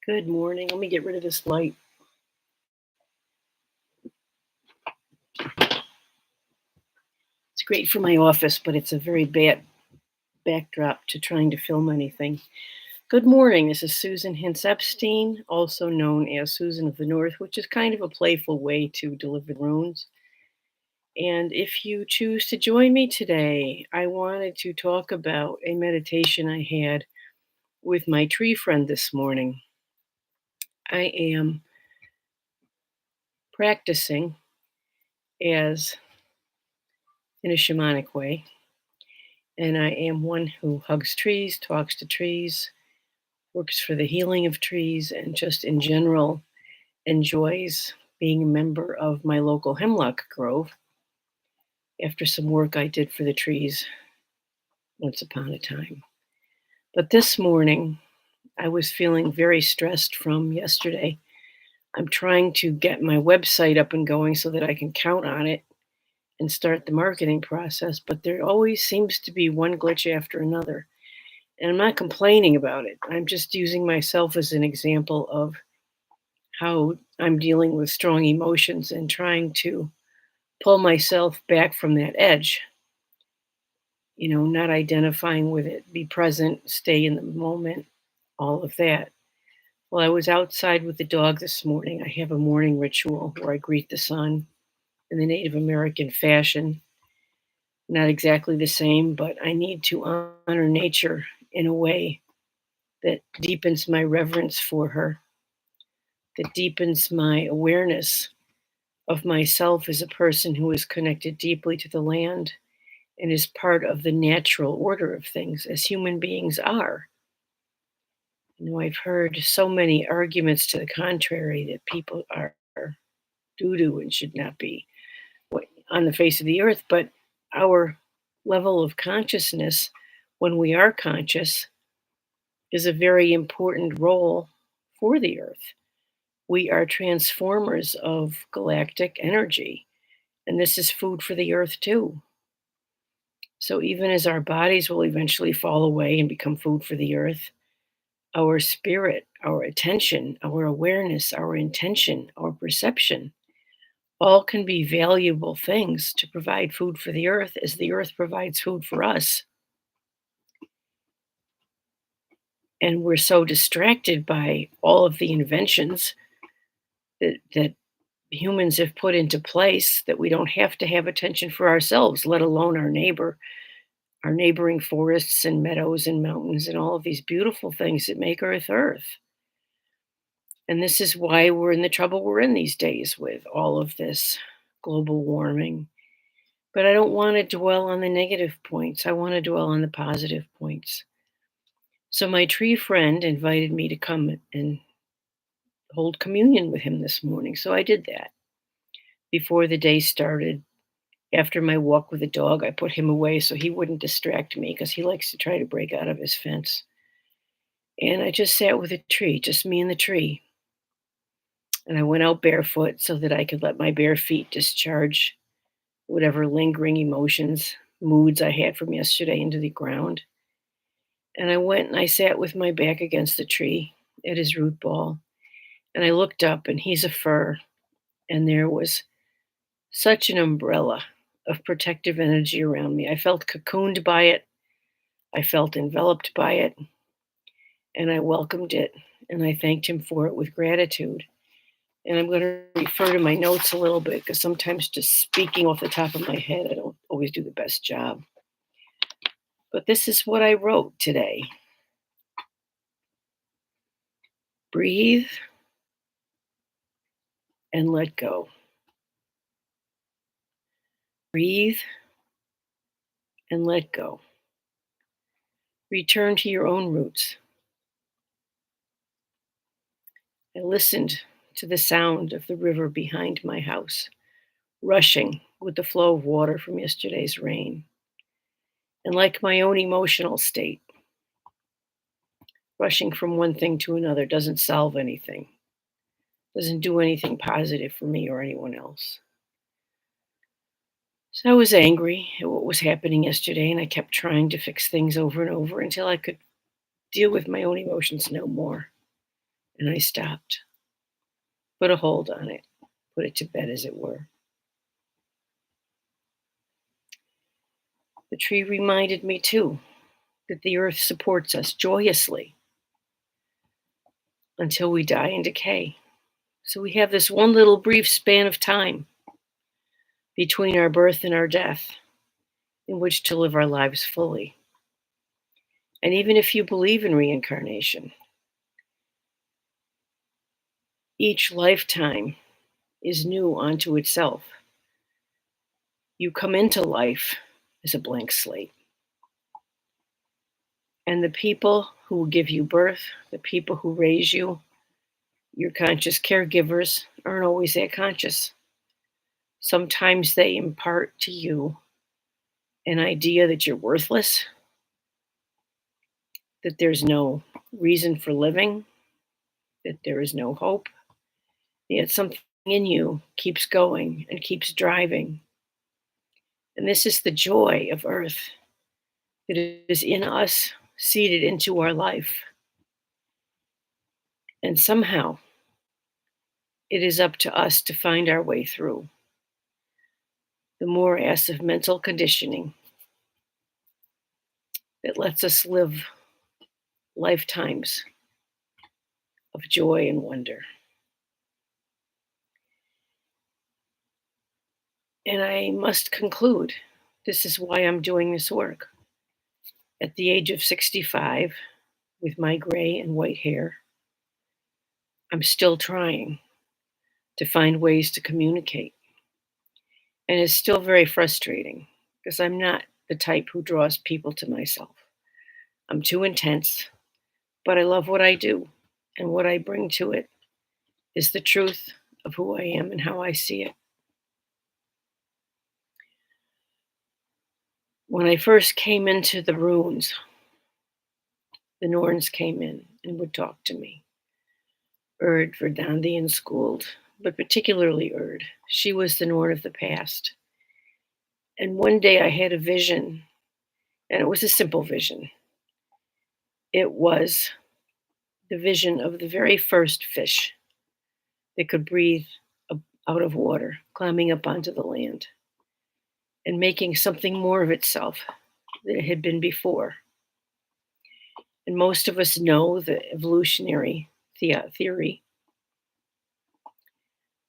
Good morning. Let me get rid of this light. It's great for my office, but it's a very bad backdrop to trying to film anything. Good morning. This is Susan Hintz-Epstein, also known as Susan of the North, which is kind of a playful way to deliver runes. And if you choose to join me today, I wanted to talk about a meditation I had with my tree friend this morning. I am practicing as in a shamanic way. And I am one who hugs trees, talks to trees, works for the healing of trees, and just in general enjoys being a member of my local hemlock grove after some work I did for the trees once upon a time. But this morning, I was feeling very stressed from yesterday. I'm trying to get my website up and going so that I can count on it and start the marketing process, but there always seems to be one glitch after another. And I'm not complaining about it. I'm just using myself as an example of how I'm dealing with strong emotions and trying to pull myself back from that edge, not identifying with it, be present, stay in the moment, all of that. Well, I was outside with the dog this morning. I have a morning ritual where I greet the sun in the Native American fashion. Not exactly the same, but I need to honor nature in a way that deepens my reverence for her, that deepens my awareness of myself as a person who is connected deeply to the land and is part of the natural order of things as human beings are. I've heard so many arguments to the contrary that people are doo-doo and should not be on the face of the earth, but our level of consciousness, when we are conscious, is a very important role for the earth. We are transformers of galactic energy, and this is food for the earth too. So even as our bodies will eventually fall away and become food for the earth, our spirit, our attention, our awareness, our intention, our perception, all can be valuable things to provide food for the earth as the earth provides food for us. And we're so distracted by all of the inventions that humans have put into place that we don't have to have attention for ourselves, let alone our neighboring forests and meadows and mountains and all of these beautiful things that make Earth Earth. And this is why we're in the trouble we're in these days with all of this global warming. But I don't want to dwell on the negative points. I want to dwell on the positive points. So my tree friend invited me to come and hold communion with him this morning. So I did that. Before the day started, after my walk with the dog, I put him away so he wouldn't distract me because he likes to try to break out of his fence. And I just sat with a tree, just me and the tree. And I went out barefoot so that I could let my bare feet discharge whatever lingering emotions, moods I had from yesterday into the ground. And I went and I sat with my back against the tree at his root ball. And I looked up, and he's a fir. And there was such an umbrella of protective energy around me. I felt cocooned by it. I felt enveloped by it. And I welcomed it. And I thanked him for it with gratitude. And I'm going to refer to my notes a little bit because sometimes just speaking off the top of my head, I don't always do the best job. But this is what I wrote today. Breathe and let go. Breathe and let go. Return to your own roots. I listened to the sound of the river behind my house, rushing with the flow of water from yesterday's rain. And like my own emotional state, rushing from one thing to another doesn't solve anything, doesn't do anything positive for me or anyone else. So I was angry at what was happening yesterday, and I kept trying to fix things over and over until I could deal with my own emotions no more. And I stopped, put a hold on it, put it to bed, as it were. The tree reminded me, too, that the earth supports us joyously until we die and decay. So we have this one little brief span of time between our birth and our death in which to live our lives fully. And even if you believe in reincarnation, each lifetime is new unto itself. You come into life as a blank slate. And the people who will give you birth, the people who raise you, your conscious caregivers, aren't always that conscious. Sometimes they impart to you an idea that you're worthless, that there's no reason for living, that there is no hope. Yet something in you keeps going and keeps driving. And this is the joy of earth that is in us, seeded into our life. And somehow it is up to us to find our way through the morass of mental conditioning that lets us live lifetimes of joy and wonder. And I must conclude, this is why I'm doing this work. At the age of 65, with my gray and white hair, I'm still trying to find ways to communicate. And it's still very frustrating because I'm not the type who draws people to myself. I'm too intense, but I love what I do. And what I bring to it is the truth of who I am and how I see it. When I first came into the ruins, the Norns came in and would talk to me. Erd Verdandi schooled, but particularly Erd. She was the Norn of the past. And one day I had a vision, and it was a simple vision. It was the vision of the very first fish that could breathe out of water, climbing up onto the land, and making something more of itself than it had been before. And most of us know the evolutionary theory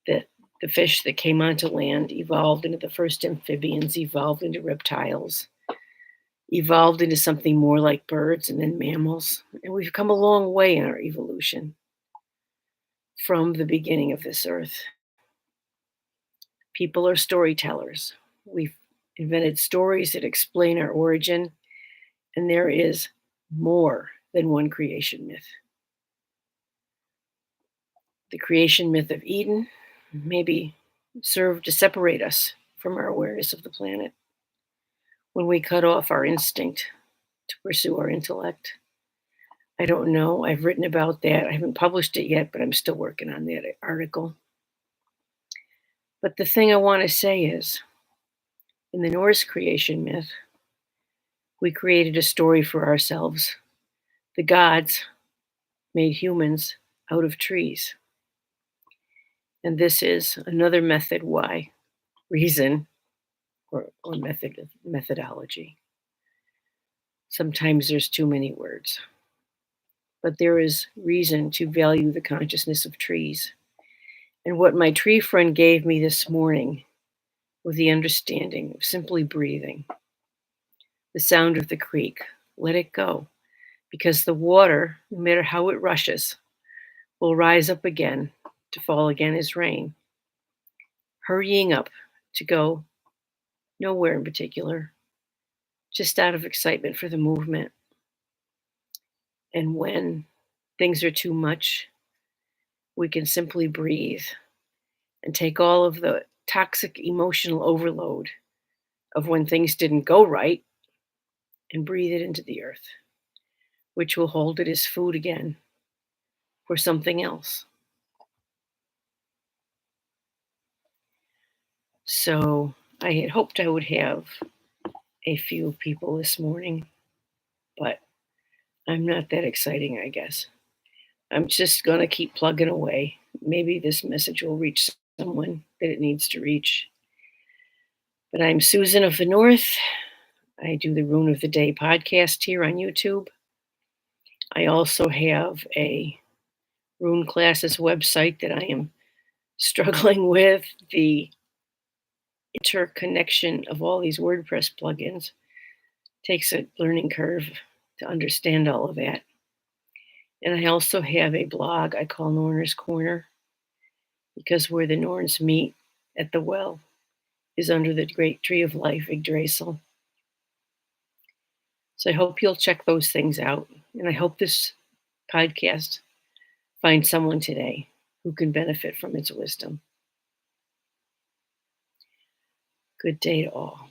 that the fish that came onto land evolved into the first amphibians, evolved into reptiles, evolved into something more like birds, and then mammals. And we've come a long way in our evolution from the beginning of this earth. People are storytellers. We've invented stories that explain our origin, and there is more than one creation myth. The creation myth of Eden maybe served to separate us from our awareness of the planet when we cut off our instinct to pursue our intellect. I don't know. I've written about that. I haven't published it yet, but I'm still working on that article. But the thing I want to say is, in the Norse creation myth, we created a story for ourselves. The gods made humans out of trees. And this is another reason, or methodology. Sometimes there's too many words. But there is reason to value the consciousness of trees. And what my tree friend gave me this morning was the understanding of simply breathing. The sound of the creek, let it go, because the water, no matter how it rushes, will rise up again to fall again as rain, hurrying up to go nowhere in particular, just out of excitement for the movement. And when things are too much, we can simply breathe and take all of the toxic emotional overload of when things didn't go right and breathe it into the earth, which will hold it as food again for something else. So I had hoped I would have a few people this morning, but I'm not that exciting, I guess. I'm just going to keep plugging away. Maybe this message will reach someone that it needs to reach. But I'm Susan of the North. I do the Rune of the Day podcast here on YouTube. I also have a Rune Classes website that I am struggling with the interconnection of all these WordPress plugins. Takes a learning curve to understand all of that. And I also have a blog I call Norner's Corner, because where the Norns meet at the well is under the great tree of life, Yggdrasil. So I hope you'll check those things out. And I hope this podcast finds someone today who can benefit from its wisdom. Good day to all.